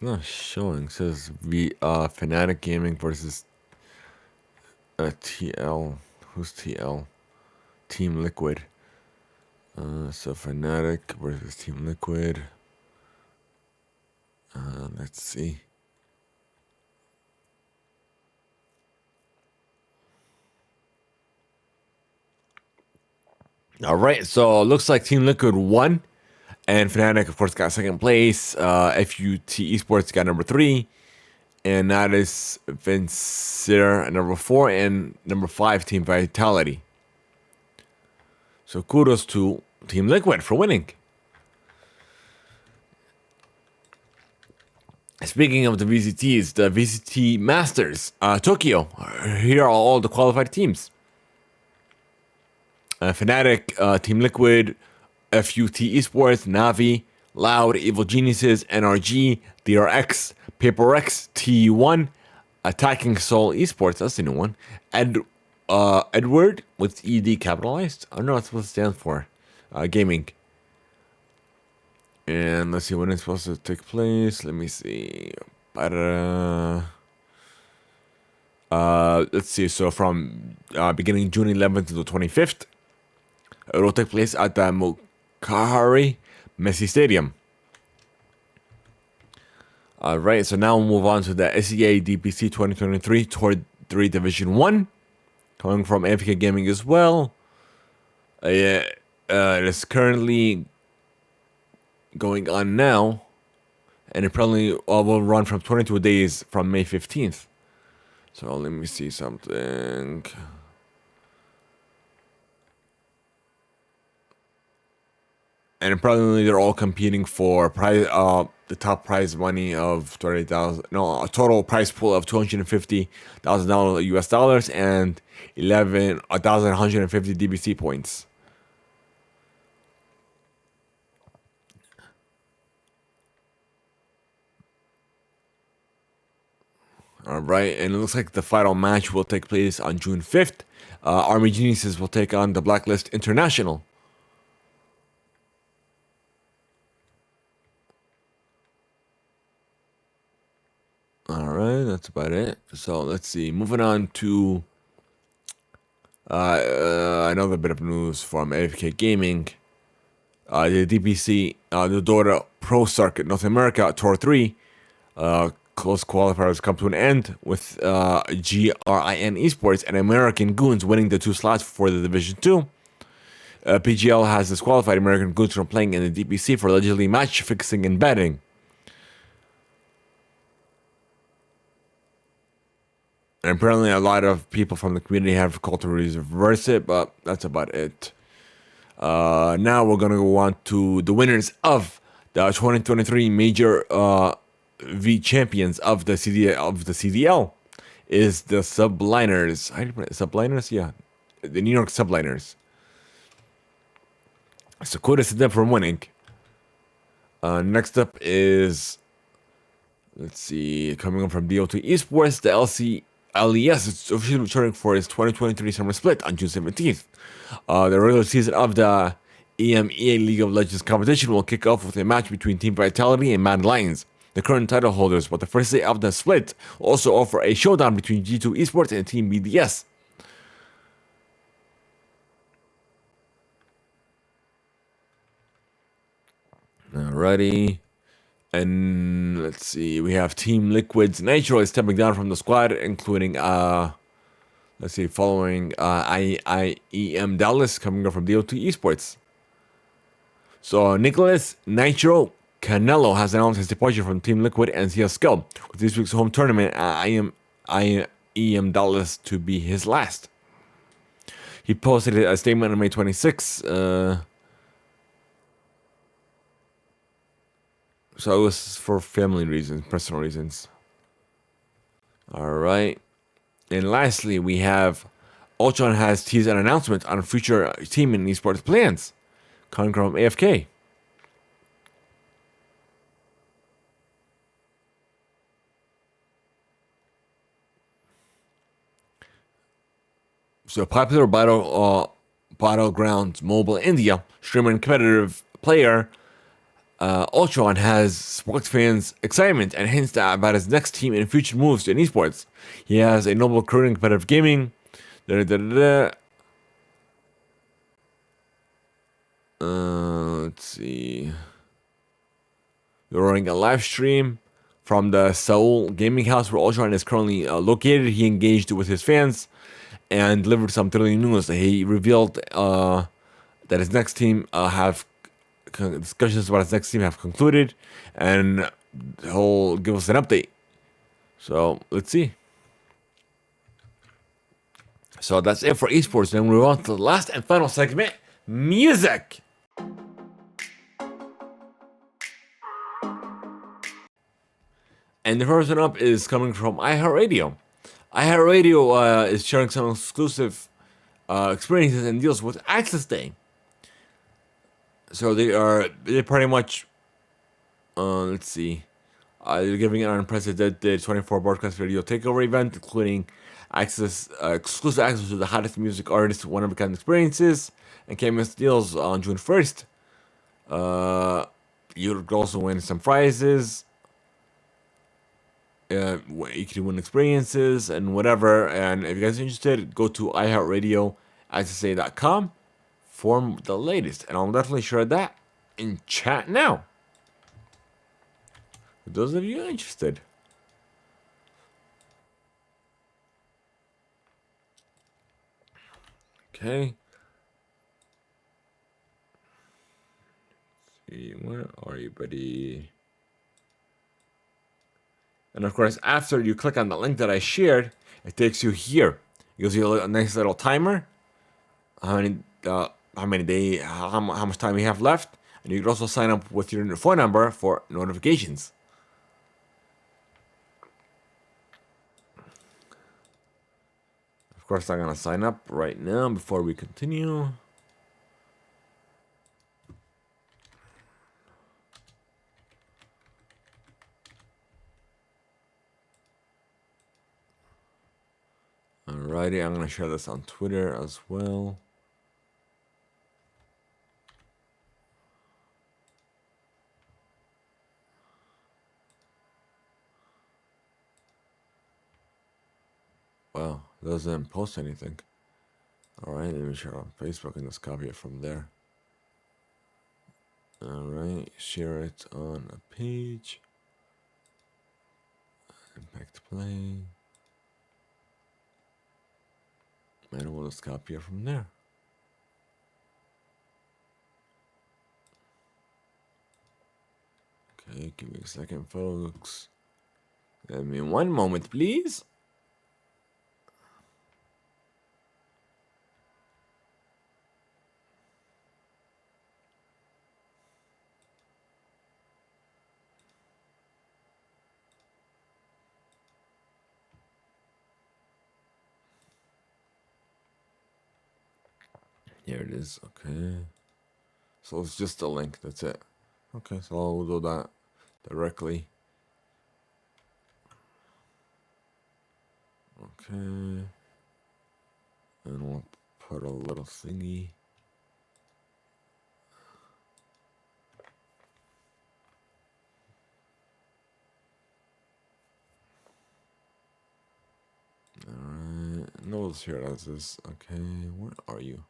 not showing. It says Fnatic Gaming versus TL. Who's TL? Team Liquid. So Fnatic versus Team Liquid. Let's see. All right, so it looks like Team Liquid won, and Fnatic, of course, got second place. FUT Esports got number 3, and that is Vincere at number 4, and number 5, Team Vitality. So kudos to Team Liquid for winning. Speaking of the VCTs, the VCT Masters, Tokyo. Here are all the qualified teams. Fnatic, Team Liquid, FUT Esports, Navi, Loud, Evil Geniuses, NRG, DRX, PaperX, TU1, Attacking Soul Esports, that's the new one, Edward with ED capitalized. I don't know what it stands for. Gaming. And let's see when it's supposed to take place. Let me see. Let's see. So from beginning June 11th to the 25th, it will take place at the Mokahari Messi Stadium. Alright, so now we'll move on to the SEA DPC 2023 Tour 3 Division 1. Coming from AFK Gaming as well. It is currently going on now. And it probably will run from 22 days from May 15th. So let me see something. And apparently they're all competing for prize, the top prize money of $20,000. No, a total prize pool of $250,000 US dollars and 1,150 DBC points. All right, and it looks like the final match will take place on June 5th. Army Geniuses will take on the Blacklist International. Alright, that's about it. So let's see. Moving on to another bit of news from AFK Gaming. The DPC, the Dota Pro Circuit North America Tour 3, close qualifiers come to an end with GRIN Esports and American Goons winning the 2 slots for the Division 2. PGL has disqualified American Goons from playing in the DPC for allegedly match fixing and betting. And apparently a lot of people from the community have called to reverse it, but that's about it. Now we're going to go on to the winners of the 2023 Major V Champions of the CDL is the Subliners. How do you put it? Subliners? Yeah. The New York Subliners. So kudos to them for winning. Next up is, let's see, coming up from DO2 Esports, the LES is officially returning for its 2023 summer split on June 17th. The regular season of the EMEA League of Legends competition will kick off with a match between Team Vitality and Mad Lions, the current title holders, but the first day of the split will also offer a showdown between G2 Esports and Team BDS. Alrighty. And let's see, we have Team Liquid's Nitro is stepping down from the squad, including, let's see, following IEM Dallas coming up from DO2 Esports. So Nicholas Nitro Canelo has announced his departure from Team Liquid and CSGO, with this week's home tournament IEM Dallas to be his last. He posted a statement on May 26th. So it was for family reasons, personal reasons. Alright. And lastly, we have Ultron has teased an announcement on future team and esports plans coming from AFK. So popular Battlegrounds Mobile India streamer and competitive player Ultron has sparked fans' excitement and hints about his next team and future moves in esports. He has a noble career in competitive gaming. Let's see. They're running a live stream from the Seoul gaming house where Ultron is currently located. He engaged with his fans and delivered some thrilling news. He revealed that his next team discussions about his next team have concluded, and he'll give us an update. So let's see. So that's it for esports. Then we move on to the last and final segment, music. And the first one up is coming from iHeartRadio. iHeartRadio is sharing some exclusive experiences and deals with Access Day. So they're pretty much let's see. They're giving an unprecedented 24 broadcast video takeover event, including exclusive access to the hottest music artists, one-of-a-kind experiences, and can't deals on June 1st. You could also win some prizes. You can win experiences and whatever. And if you guys are interested, go to iHeartRadio.accessday.com for the latest. And I'll definitely share that in chat now. For those of you interested. Okay. Let's see, where are you, buddy? And of course, after you click on the link that I shared, it takes you here. It gives you a nice little timer. How much time you have left, and you can also sign up with your phone number for notifications. Of course, I'm gonna sign up right now before we continue. Alrighty, I'm gonna share this on Twitter as well. Wow, it doesn't post anything. Alright, let me share it on Facebook and just copy it from there. Alright, share it on a page. Theimpactplay. And we'll just copy it from there. Okay, give me a second, folks. Give me one moment, please. Here it is, okay. So it's just a link, that's it. Okay, so I'll do that directly. Okay. And we'll put a little thingy. Alright, no, let's hear it as this. Okay, where are you?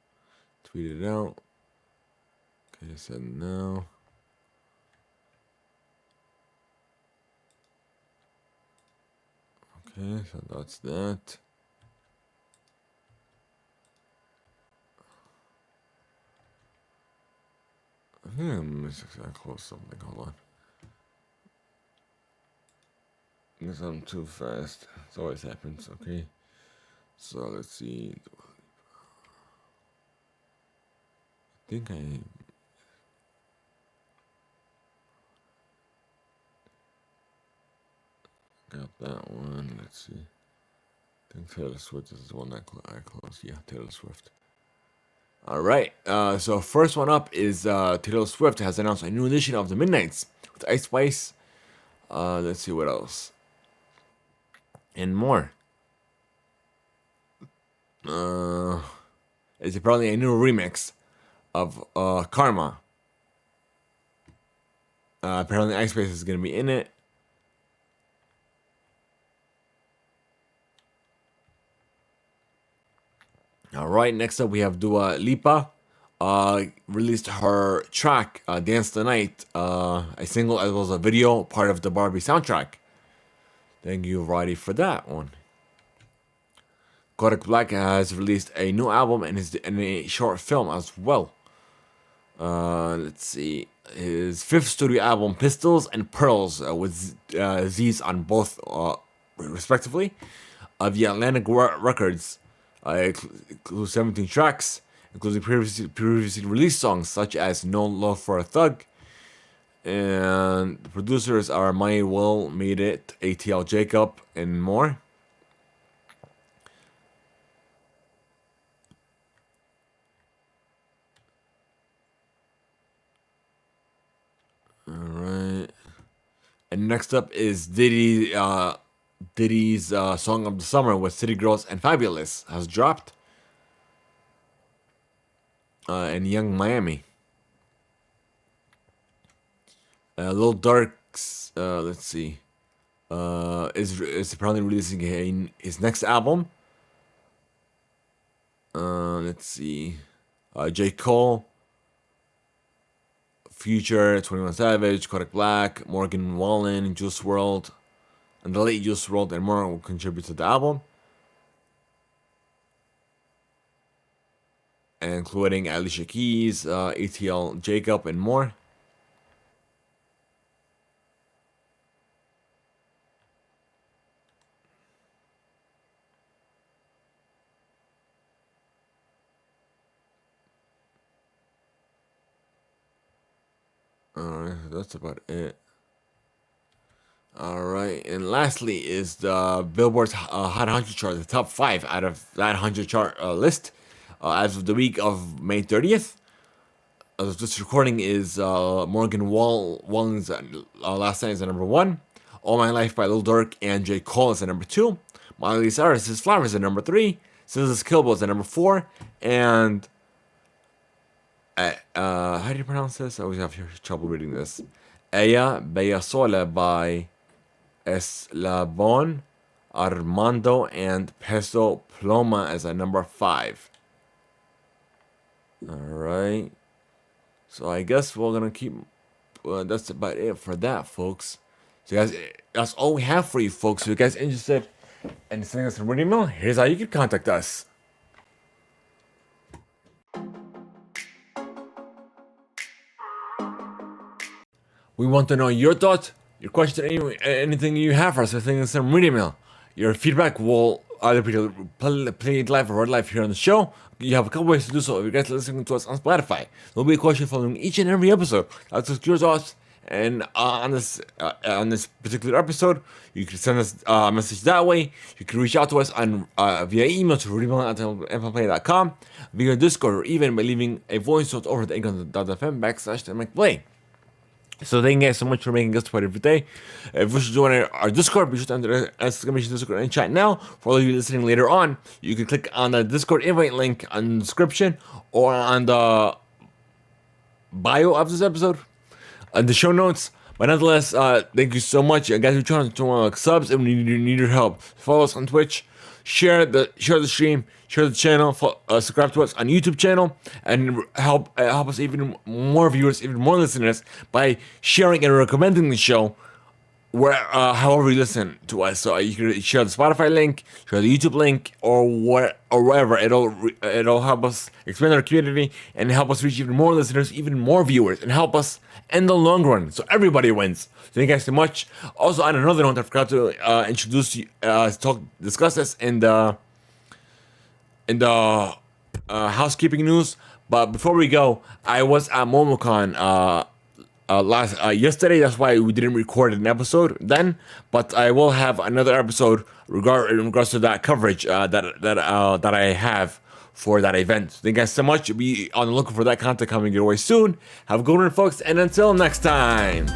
Tweet it out. Okay, send now. Okay, so that's that. I think I closed something. Hold on. I guess I'm too fast. It always happens. Okay. So let's see. I think I got that one. Let's see. I think Taylor Swift is the one that I closed. Yeah, Taylor Swift. All right. So first one up is Taylor Swift has announced a new edition of the Midnights with Ice Spice. Let's see what else. And more. It's apparently a new remix of Karma. Apparently Ice Spice is gonna be in it. All right, next up we have Dua Lipa. Released her track "Dance the Night," a single as well as a video, part of the Barbie soundtrack. Thank you, Roddy, for that one. Kodak Black has released a new album and is in a short film as well. Let's see, his fifth studio album, Pistols and Pearls, with Z's on both, respectively, via Atlantic Records. Includes 17 tracks, including previously released songs such as No Love for a Thug And the producers are My Will Made It, ATL Jacob, and more. Alright. And next up is Diddy's Song of the Summer with City Girls and Fabulous has dropped. And Young Miami. Lil Durk's, let's see, is apparently releasing his next album. Let's see, J. Cole, Future, 21 Savage, Kodak Black, Morgan Wallen, Juice WRLD, and the late Juice WRLD, and more will contribute to the album, including Alicia Keys, ATL Jacob, and more. That's about it. Alright, and lastly is the Billboard's Hot 100 chart, the top 5 out of that 100 chart list as of the week of May 30th. As of this recording is Morgan Wallen's Last Night is the number 1. All My Life by Lil Durk and J. Cole is the number 2. Miley Cyrus's Flowers is the number 3. SZA's Kill Bill is the number 4. And how do you pronounce this? I always have trouble reading this. Ella Bella Sola by Eslabon Armando and Peso Ploma as a number 5. Alright. So I guess we're gonna keep. That's about it for that, folks. So guys, that's all we have for you, folks. So if you guys interested in sending us a written email, here's how you can contact us. We want to know your thoughts, your question, anything you have for us. So send us some written email. Your feedback will either be played live or read live here on the show. You have a couple ways to do so. If you guys are listening to us on Spotify, there'll be a question following each and every episode. That's just your thoughts. And on this particular episode, you can send us a message that way. You can reach out to us on via email to reademail@theimpactplay.com, via Discord, or even by leaving a voice note over the anchor.fm/Theimpactplay. So thank you guys so much for making us part of your day. If you should join our Discord, be sure to enter exclamation Discord and chat now. For all of you listening later on, you can click on the Discord invite link on the description or on the bio of this episode, the show notes. But nonetheless, thank you so much, guys. We're trying to subs, and we need your help. Follow us on Twitch, share the stream, share the channel, subscribe to us on YouTube channel, and help us even more viewers, even more listeners by sharing and recommending the show where however you listen to us. So you can share the Spotify link, share the YouTube link, or wherever. It'll help us expand our community and help us reach even more listeners, even more viewers, and help us in the long run. So everybody wins. Thank you guys so much. Also, on another note, I forgot to introduce you, discuss this in the housekeeping news. But before we go, I was at MomoCon yesterday. That's why we didn't record an episode then. But I will have another episode in regards to that coverage that I have for that event. Thank you guys so much. Be on the lookout for that content coming your way soon. Have a good one, folks, and until next time.